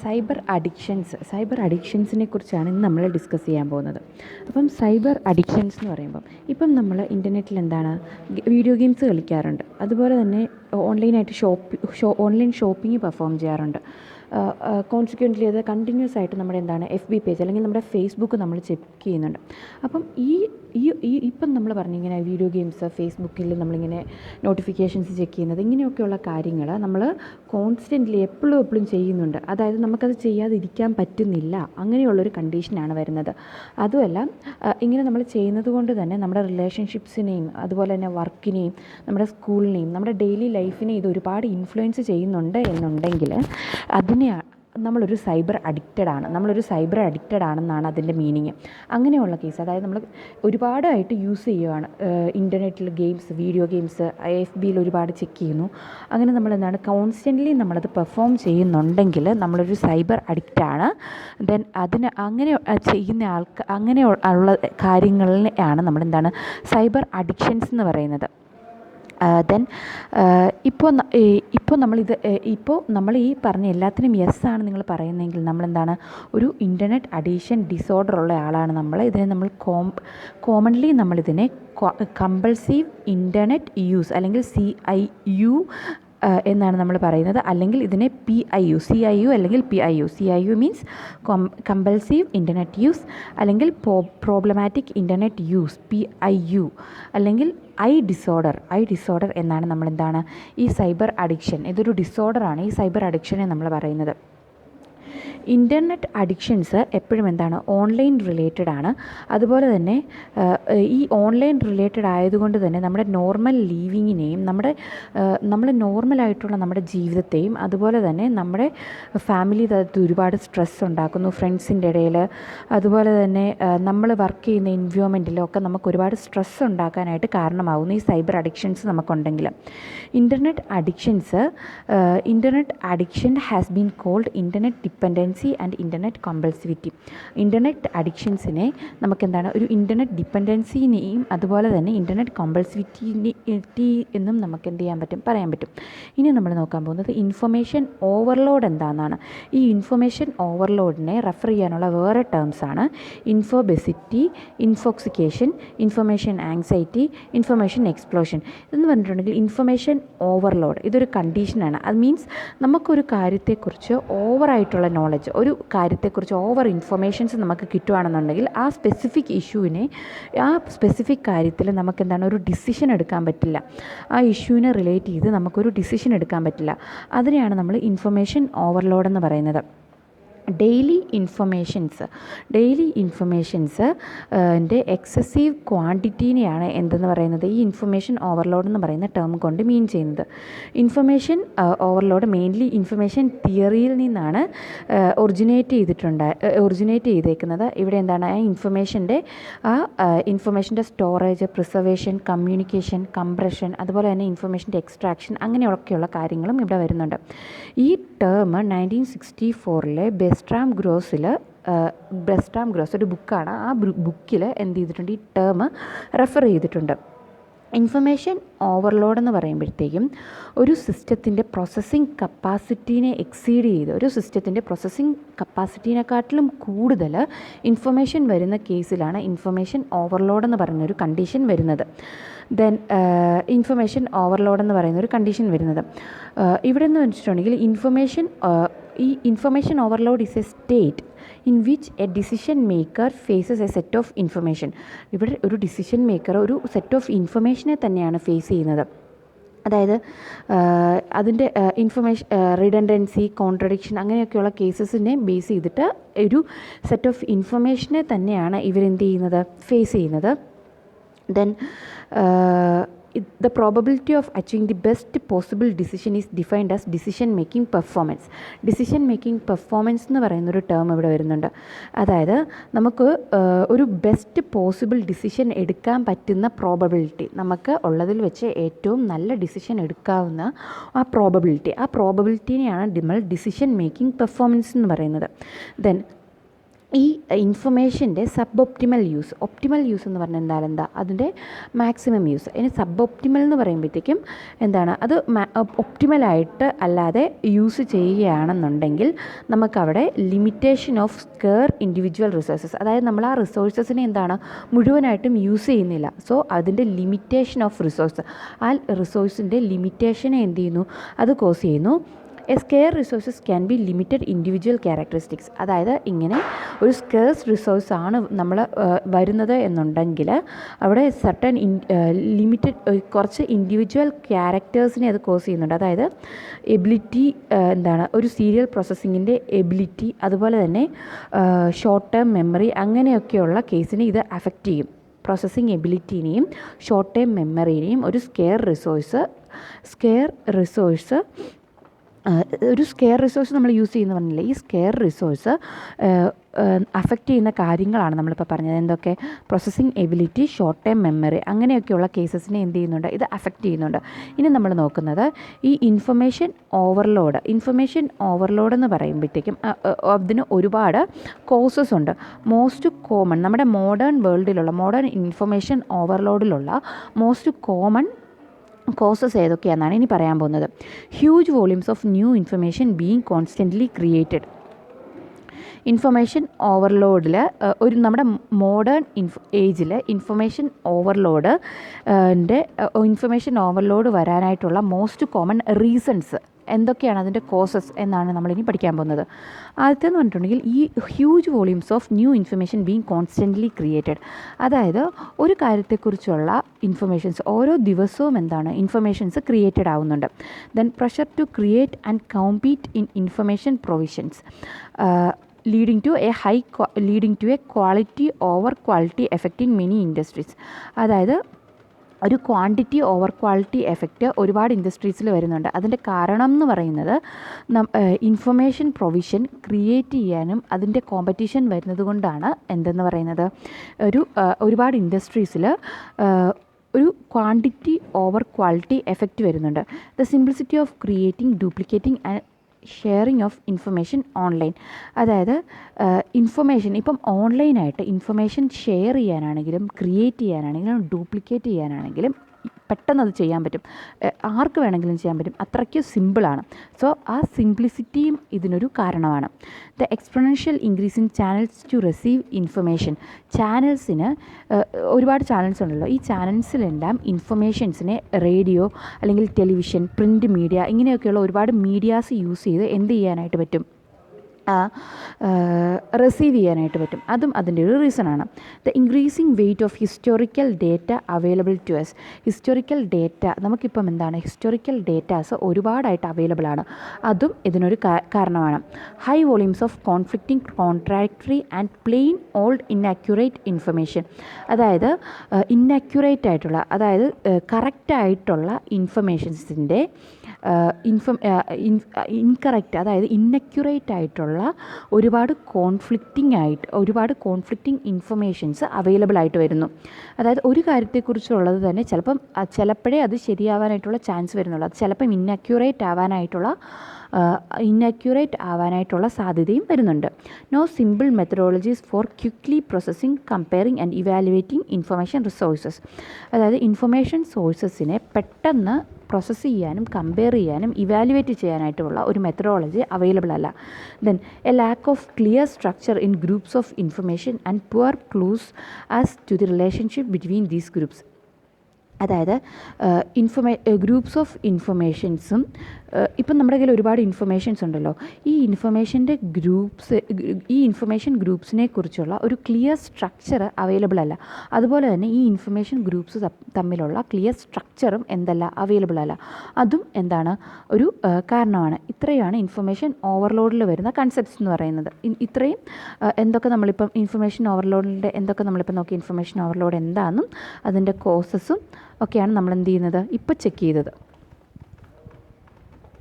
Cyber അഡിക്ഷൻസിനെ കുറിച്ചാണ് ഇന്ന് നമ്മൾ ഡിസ്കസ് ചെയ്യാൻ പോകുന്നത്. അപ്പം സൈബർ അഡിക്ഷൻസ് എന്ന് പറയുമ്പം ഇപ്പം നമ്മൾ ഇൻ്റർനെറ്റിൽ എന്താണ് വീഡിയോ ഗെയിംസ് കളിക്കാറുണ്ട്, അതുപോലെ തന്നെ ഓൺലൈൻ ഷോപ്പിംഗ് പെർഫോം ചെയ്യാറുണ്ട്. കോൺസിക്വൻ്റ്ലി അത് കണ്ടിന്യൂസ് ആയിട്ട് നമ്മുടെ FB പേജ് അല്ലെങ്കിൽ നമ്മുടെ ഫേസ്ബുക്ക് നമ്മൾ ചെക്ക് ചെയ്യുന്നുണ്ട്. അപ്പം ഇപ്പം നമ്മൾ പറഞ്ഞിങ്ങനെ വീഡിയോ ഗെയിംസ്, ഫേസ്ബുക്കിൽ നമ്മളിങ്ങനെ നോട്ടിഫിക്കേഷൻസ് ചെക്ക് ചെയ്യുന്നത്, ഇങ്ങനെയൊക്കെയുള്ള കാര്യങ്ങൾ നമ്മൾ കോൺസ്റ്റൻ്റ്ലി എപ്പോഴും ചെയ്യുന്നുണ്ട്. അതായത് നമുക്കത് ചെയ്യാതിരിക്കാൻ പറ്റുന്നില്ല, അങ്ങനെയുള്ളൊരു കണ്ടീഷനാണ് വരുന്നത്. അതുമല്ല, ഇങ്ങനെ നമ്മൾ ചെയ്യുന്നത് കൊണ്ട് തന്നെ നമ്മുടെ റിലേഷൻഷിപ്സിനെയും അതുപോലെ തന്നെ വർക്കിനെയും നമ്മുടെ സ്കൂളിനെയും നമ്മുടെ ഡെയിലി ലൈഫിനെയും ഇത് ഒരുപാട് ഇൻഫ്ലുവൻസ് ചെയ്യുന്നുണ്ട് എന്നുണ്ടെങ്കിൽ നമ്മളൊരു സൈബർ അഡിക്റ്റഡ് ആണെന്നാണ് അതിൻ്റെ മീനിങ്. അങ്ങനെയുള്ള കേസ്, അതായത് നമ്മൾ ഒരുപാടായിട്ട് യൂസ് ചെയ്യുവാണ് ഇൻ്റർനെറ്റിൽ ഗെയിംസ്, വീഡിയോ ഗെയിംസ്, FBയിൽ ഒരുപാട് ചെക്ക് ചെയ്യുന്നു. അങ്ങനെ നമ്മൾ കോൺസ്റ്റൻ്റ്ലി നമ്മളത് പെർഫോം ചെയ്യുന്നുണ്ടെങ്കിൽ നമ്മളൊരു സൈബർ അഡിക്റ്റാണ്. ദെൻ അങ്ങനെ ചെയ്യുന്ന അങ്ങനെ ഉള്ള കാര്യങ്ങളിലാണ് നമ്മൾ സൈബർ അഡിക്ഷൻസ് എന്ന് പറയുന്നത്. ദെൻ ഇപ്പോൾ നമ്മൾ ഈ പറഞ്ഞ എല്ലാത്തിനും യെസ് ആണ് നിങ്ങൾ പറയുന്നതെങ്കിൽ നമ്മളെന്താണ്, ഒരു ഇൻ്റർനെറ്റ് അഡിക്ഷൻ ഡിസോർഡർ ഉള്ള ആളാണ് നമ്മൾ. നമ്മൾ കോമൺലി നമ്മളിതിനെ കമ്പൾസീവ് ഇൻ്റർനെറ്റ് യൂസ് അല്ലെങ്കിൽ CIU എന്നാണ് നമ്മൾ പറയുന്നത്. അല്ലെങ്കിൽ ഇതിനെ CIU അല്ലെങ്കിൽ PIU. CIU means compulsive internet use, അല്ലെങ്കിൽ പ്രോബ്ലമാറ്റിക് ഇൻ്റർനെറ്റ് യൂസ് PIU, അല്ലെങ്കിൽ ഐ ഡിസോർഡർ എന്നാണ് ഈ സൈബർ അഡിക്ഷൻ. ഇതൊരു ഡിസോർഡറാണ് ഈ സൈബർ അഡിക്ഷനെ നമ്മൾ പറയുന്നത്. ഇൻ്റർനെറ്റ് അഡിക്ഷൻസ് എപ്പോഴും ഓൺലൈൻ റിലേറ്റഡ് ആണ്. അതുപോലെ തന്നെ ഈ ഓൺലൈൻ റിലേറ്റഡ് ആയതുകൊണ്ട് തന്നെ നമ്മുടെ നോർമൽ ലീവിങ്ങിനെയും നമ്മുടെ നോർമലായിട്ടുള്ള നമ്മുടെ ജീവിതത്തെയും അതുപോലെ തന്നെ നമ്മുടെ ഫാമിലി തലത്തിൽ ഒരുപാട് സ്ട്രെസ് ഉണ്ടാക്കുന്നു, ഫ്രണ്ട്സിൻ്റെ ഇടയിൽ. അതുപോലെ തന്നെ നമ്മൾ വർക്ക് ചെയ്യുന്ന എൻവയോൺമെൻറ്റിലൊക്കെ നമുക്ക് ഒരുപാട് സ്ട്രെസ് ഉണ്ടാക്കാനായിട്ട് കാരണമാകുന്നു ഈ സൈബർ അഡിക്ഷൻസ് നമുക്കുണ്ടെങ്കിൽ. Internet addiction has been called internet dependency and internet compulsivity. Internet അഡിക്ഷൻസിനെ ഒരു ഇൻ്റർനെറ്റ് ഡിപ്പെൻഡൻസിനെയും അതുപോലെ തന്നെ ഇൻ്റർനെറ്റ് കമ്പൾസിവിറ്റി എന്നും നമുക്ക് പറയാൻ പറ്റും. ഇനി നമ്മൾ നോക്കാൻ പോകുന്നത് ഇൻഫർമേഷൻ ഓവർലോഡ് എന്താണെന്നാണ്. ഈ ഇൻഫർമേഷൻ ഓവർലോഡിനെ റെഫർ ചെയ്യാനുള്ള വേറെ ടേംസാണ് ഇൻഫോബെസിറ്റി, ഇൻഫോക്സിക്കേഷൻ, ഇൻഫർമേഷൻ ആങ്സൈറ്റി, ഇൻഫർമേഷൻ എക്സ്പ്ലോഷൻ എന്ന് പറഞ്ഞിട്ടുണ്ടെങ്കിൽ ഇൻഫർമേഷൻ ഓവർലോഡ് ഇതൊരു കണ്ടീഷനാണ്. അത് മീൻസ് നമുക്കൊരു കാര്യത്തെക്കുറിച്ച് ഓവറായിട്ടുള്ള നോളജ്, ഒരു കാര്യത്തെക്കുറിച്ച് ഓവർ ഇൻഫർമേഷൻസ് നമുക്ക് കിട്ടുകയാണെന്നുണ്ടെങ്കിൽ ആ സ്പെസിഫിക് കാര്യത്തിൽ നമുക്ക് ഒരു ഡിസിഷൻ എടുക്കാൻ പറ്റില്ല. ആ ഇഷ്യൂവിനെ റിലേറ്റ് ചെയ്ത് നമുക്കൊരു ഡിസിഷൻ എടുക്കാൻ പറ്റില്ല. അതിനെയാണ് നമ്മൾ ഇൻഫർമേഷൻ ഓവർലോഡ് എന്ന് പറയുന്നത്. ഡെയിലി ഇൻഫർമേഷൻസ് ൻ്റെ എക്സസീവ് ക്വാണ്ടിറ്റീനെയാണ് എന്തെന്ന് പറയുന്നത് ഈ ഇൻഫർമേഷൻ ഓവർലോഡ് എന്ന് പറയുന്ന ടേം കൊണ്ട് മീൻ ചെയ്യുന്നത്. ഇൻഫർമേഷൻ ഓവർലോഡ് മെയിൻലി ഇൻഫർമേഷൻ തിയറിയിൽ നിന്നാണ് ഒറിജിനേറ്റ് ചെയ്തേക്കുന്നത്. ഇവിടെ ഇൻഫർമേഷൻ്റെ സ്റ്റോറേജ്, പ്രിസർവേഷൻ, കമ്മ്യൂണിക്കേഷൻ, കംപ്രഷൻ, അതുപോലെ തന്നെ ഇൻഫർമേഷൻ്റെ എക്സ്ട്രാക്ഷൻ, അങ്ങനെയൊക്കെയുള്ള കാര്യങ്ങളും ഇവിടെ വരുന്നുണ്ട്. ഈ ടേം 1964 ബെസ്ട്രാം ഗ്രോസ് ഒരു ബുക്കാണ്. ആ ബുക്കിൽ ഈ ടേം റെഫർ ചെയ്തിട്ടുണ്ട്. ഇൻഫർമേഷൻ ഓവർലോഡ് എന്ന് പറയുമ്പോഴത്തേക്കും ഒരു സിസ്റ്റത്തിൻ്റെ പ്രോസസ്സിംഗ് കപ്പാസിറ്റീനെ എക്സീഡ് ചെയ്ത്, ഒരു സിസ്റ്റത്തിൻ്റെ പ്രോസസ്സിംഗ് കപ്പാസിറ്റീനെക്കാട്ടിലും കൂടുതൽ ഇൻഫർമേഷൻ വരുന്ന കേസിലാണ് ഇൻഫർമേഷൻ ഓവർലോഡ് എന്ന് പറയുന്നൊരു കണ്ടീഷൻ വരുന്നത്. ദെൻ ഇൻഫർമേഷൻ ഓവർലോഡ് എന്ന് പറയുന്നൊരു കണ്ടീഷൻ വരുന്നത് ഇവിടെ എന്ന് വെച്ചിട്ടുണ്ടെങ്കിൽ information overload is a state in which a decision maker faces a set of information. ഇവിടെ ഒരു ഡിസിഷൻ മേക്കർ ഒരു സെറ്റ് ഓഫ് ഇൻഫർമേഷനെ തന്നെയാണ് ഫേസ് ചെയ്യുന്നത്. അതായത് അതിൻ്റെ ഇൻഫർമേഷൻ റിഡൻഡൻസി, കോൺട്രഡിക്ഷൻ അങ്ങനെയൊക്കെയുള്ള കേസസിനെ ബേസ് ചെയ്തിട്ട് ഒരു സെറ്റ് ഓഫ് ഇൻഫർമേഷനെ തന്നെയാണ് ഫേസ് ചെയ്യുന്നത്. Then the probability of achieving the best possible decision is defined as decision making performance. decision making performance എന്ന് പറയുന്നൊരു ടേം ഇവിടെ വരുന്നുണ്ട്. അതായത് നമുക്ക് ഒരു ബെസ്റ്റ് പോസിബിൾ ഡിസിഷൻ എടുക്കാൻ പറ്റുന്ന പ്രോബബിലിറ്റി, നമുക്ക് ഉള്ളതിൽ വെച്ച് ഏറ്റവും നല്ല ഡിസിഷൻ എടുക്കാവുന്ന ആ പ്രോബബിലിറ്റിനെയാണ് നമ്മൾ ഡിസിഷൻ മേക്കിംഗ് പെർഫോമൻസ് എന്ന് പറയുന്നത്. ദെൻ ഈ ഇൻഫർമേഷൻ്റെ sub optimal use, optimal use എന്ന് പറഞ്ഞാൽ എന്താ അതിൻ്റെ മാക്സിമം യൂസ്. ഇനി സബ് ഒപ്റ്റിമൽ എന്ന് പറയുമ്പോഴത്തേക്കും എന്താണ് അത് ഒപ്റ്റിമലായിട്ട് അല്ലാതെ യൂസ് ചെയ്യുകയാണെന്നുണ്ടെങ്കിൽ നമുക്കവിടെ limitation of scarce individual resources, അതായത് നമ്മൾ ആ റിസോഴ്സസിനെ എന്താണ് മുഴുവനായിട്ടും യൂസ് ചെയ്യുന്നില്ല. സോ അതിൻ്റെ ലിമിറ്റേഷൻ ഓഫ് റിസോഴ്സ്, ആ റിസോഴ്സിൻ്റെ ലിമിറ്റേഷനെ എന്ത് ചെയ്യുന്നു, അത് കോസ് ചെയ്യുന്നു. A scare resources can be limited individual characteristics, അതായത് ഇങ്ങനെ ഒരു സ്കേഴ്സ് റിസോഴ്സാണ് നമ്മൾ വരുന്നത് എന്നുണ്ടെങ്കിൽ അവിടെ സർട്ടൻ ലിമിറ്റഡ് കുറച്ച് ഇൻഡിവിജ്വൽ ക്യാരക്ടേഴ്സിനെ അത് കോസ് ചെയ്യുന്നുണ്ട്. അതായത് എബിലിറ്റി, എന്താണ് ഒരു സീരിയൽ പ്രോസസ്സിങ്ങിൻ്റെ എബിലിറ്റി, അതുപോലെ തന്നെ ഷോർട്ട് ടേം മെമ്മറി, അങ്ങനെയൊക്കെയുള്ള കേസിനെ ഇത് അഫക്റ്റ് ചെയ്യും. പ്രോസസ്സിങ് എബിലിറ്റിനെയും ഷോർട്ട് ടേം മെമ്മറിനെയും ഒരു സ്കെയർ റിസോഴ്സ് നമ്മൾ യൂസ് ചെയ്യുന്ന പറഞ്ഞില്ലേ, ഈ സ്കെയർ റിസോഴ്സ് അഫക്റ്റ് ചെയ്യുന്ന കാര്യങ്ങളാണ് നമ്മളിപ്പോൾ പറഞ്ഞത്. എന്തൊക്കെ? Processing ability, short term memory, അങ്ങനെയൊക്കെയുള്ള കേസസിനെ എന്ത് ചെയ്യുന്നുണ്ട്, ഇത് അഫക്റ്റ് ചെയ്യുന്നുണ്ട്. ഇനി നമ്മൾ നോക്കുന്നത് ഈ ഇൻഫർമേഷൻ ഓവർലോഡ് എന്ന് പറയുമ്പോഴത്തേക്കും അതിന് ഒരുപാട് കോസസ് ഉണ്ട്. മോസ്റ്റ് കോമൺ നമ്മുടെ മോഡേൺ ഇൻഫർമേഷൻ ഓവർലോഡിലുള്ള മോസ്റ്റ് കോമൺ കോസസ് ഏതൊക്കെയാണെന്നാണ് ഇനി പറയാൻ പോകുന്നത്. Huge volumes of new information being constantly created. Information ഓവർലോഡിൽ നമ്മുടെ മോഡേൺ ഏജിൽ ഇൻഫർമേഷൻ ഓവർലോഡ് വരാനായിട്ടുള്ള മോസ്റ്റ് കോമൺ റീസൺസ് എന്തൊക്കെയാണ്, അതിൻ്റെ കോസസ് എന്നാണ് നമ്മളിനി പഠിക്കാൻ പോകുന്നത്. ആദ്യത്തെന്ന് പറഞ്ഞിട്ടുണ്ടെങ്കിൽ ഈ huge volumes of new information being constantly created, അതായത് ഒരു കാര്യത്തെക്കുറിച്ചുള്ള ഇൻഫർമേഷൻസ് ഓരോ ദിവസവും എന്താണ് ഇൻഫർമേഷൻസ് ക്രിയേറ്റഡ് ആവുന്നുണ്ട്. Then pressure to create and compete in information provisions leading to a quality over quality effect in many industries. അതായത് ഒരു ക്വാണ്ടിറ്റി ഓവർ ക്വാളിറ്റി എഫക്റ്റ് ഒരുപാട് ഇൻഡസ്ട്രീസിൽ വരുന്നുണ്ട്. അതിൻ്റെ കാരണം എന്ന് പറയുന്നത് ഇൻഫർമേഷൻ പ്രൊവിഷൻ ക്രിയേറ്റ് ചെയ്യാനും അതിൻ്റെ കോമ്പറ്റീഷൻ വരുന്നത് കൊണ്ടാണ് എന്തെന്ന് പറയുന്നത്, ഒരുപാട് ഇൻഡസ്ട്രീസിൽ ഒരു ക്വാണ്ടിറ്റി ഓവർ ക്വാളിറ്റി എഫക്റ്റ് വരുന്നുണ്ട്. The simplicity of creating, duplicating and sharing of information online, അതായത് ഇൻഫർമേഷൻ ഇപ്പം ഓൺലൈനായിട്ട് ഇൻഫർമേഷൻ ഷെയർ ചെയ്യാനാണെങ്കിലും ക്രിയേറ്റ് ചെയ്യാനാണെങ്കിലും ഡ്യൂപ്ലിക്കേറ്റ് ചെയ്യാനാണെങ്കിലും പെട്ടെന്ന് അത് ചെയ്യാൻ പറ്റും, ആർക്ക് വേണമെങ്കിലും ചെയ്യാൻ പറ്റും, അത്രയ്ക്ക് സിമ്പിളാണ്. സോ ആ സിംപ്ലിസിറ്റിയും ഇതിനൊരു കാരണമാണ്. The exponential increase in channels to receive information, ചാനൽസിന് ഒരുപാട് ചാനൽസ് ഉണ്ടല്ലോ, ഈ ചാനൽസിലെല്ലാം ഇൻഫർമേഷൻസിനെ റേഡിയോ അല്ലെങ്കിൽ ടെലിവിഷൻ, പ്രിൻറ്റ് മീഡിയ, ഇങ്ങനെയൊക്കെയുള്ള ഒരുപാട് മീഡിയാസ് യൂസ് ചെയ്ത് എന്ത് ചെയ്യാനായിട്ട് പറ്റും, റിസീവ് ചെയ്യാനായിട്ട് പറ്റും. അതും അതിൻ്റെ ഒരു റീസണാണ്. The increasing weight of historical data available to us, historical data നമുക്കിപ്പം എന്താണ്, ഹിസ്റ്റോറിക്കൽ ഡേറ്റാസ് ഒരുപാടായിട്ട് അവൈലബിൾ ആണ്, അതും ഇതിനൊരു കാരണമാണ്. High volumes of conflicting, contradictory and plain old inaccurate information, അതായത് ഇൻഅക്യുറേറ്റ് ആയിട്ടുള്ള, അതായത് കറക്റ്റായിട്ടുള്ള ഇൻഫർമേഷൻസിൻ്റെ ഇൻകറക്റ്റ്, അതായത് ഇന്നക്യുറേറ്റ് ആയിട്ടുള്ള ഒരുപാട് കോൺഫ്ലിക്റ്റിംഗ് ഇൻഫർമേഷൻസ് അവൈലബിൾ ആയിട്ട് വരുന്നു. അതായത് ഒരു കാര്യത്തെക്കുറിച്ചുള്ളത് തന്നെ ചിലപ്പോഴേ അത് ശരിയാവാനായിട്ടുള്ള ചാൻസ് വരുന്നുള്ളൂ, അത് ചിലപ്പം ഇന്നക്യുറേറ്റ് ആവാനായിട്ടുള്ള സാധ്യതയും വരുന്നുണ്ട്. No simple methodologies for quickly processing, comparing and evaluating information resources, അതായത് ഇൻഫർമേഷൻ സോഴ്സസിനെ പെട്ടെന്ന് പ്രോസസ്സ് ചെയ്യാനും കമ്പയർ ചെയ്യാനും ഇവാലുവേറ്റ് ചെയ്യാനായിട്ടുള്ള ഒരു മെത്തഡോളജി അവൈലബിൾ അല്ല. Then a lack of clear structure in groups of information and poor clues as to the relationship between these groups, അതായത് groups of ഇൻഫർമേഷൻസും ഇപ്പം നമ്മുടെ കയ്യിൽ ഒരുപാട് ഇൻഫർമേഷൻസ് ഉണ്ടല്ലോ, ഈ ഇൻഫർമേഷൻ ഗ്രൂപ്പ്സിനെ കുറിച്ചുള്ള ഒരു ക്ലിയർ സ്ട്രക്ചർ അവൈലബിൾ അല്ല. അതുപോലെ തന്നെ ഈ ഇൻഫർമേഷൻ ഗ്രൂപ്പ്സ് തമ്മിലുള്ള ക്ലിയർ സ്ട്രക്ചറും അവൈലബിൾ അല്ല, അതും എന്താണ് ഒരു കാരണമാണ്. ഇത്രയാണ് ഇൻഫർമേഷൻ ഓവർലോഡിൽ വരുന്ന കൺസെപ്റ്റ്സ് എന്ന് പറയുന്നത്. ഇത്രയും എന്തൊക്കെ നമ്മളിപ്പം ഇൻഫർമേഷൻ ഓവർലോഡിൻ്റെ എന്തൊക്കെ നമ്മളിപ്പോൾ നോക്കി, ഇൻഫർമേഷൻ ഓവർലോഡ് എന്താണെന്നും അതിൻ്റെ കോസസും ഒക്കെയാണ് നമ്മൾ എന്ത് ചെയ്യുന്നത്, ഇപ്പോൾ ചെക്ക് ചെയ്തത്.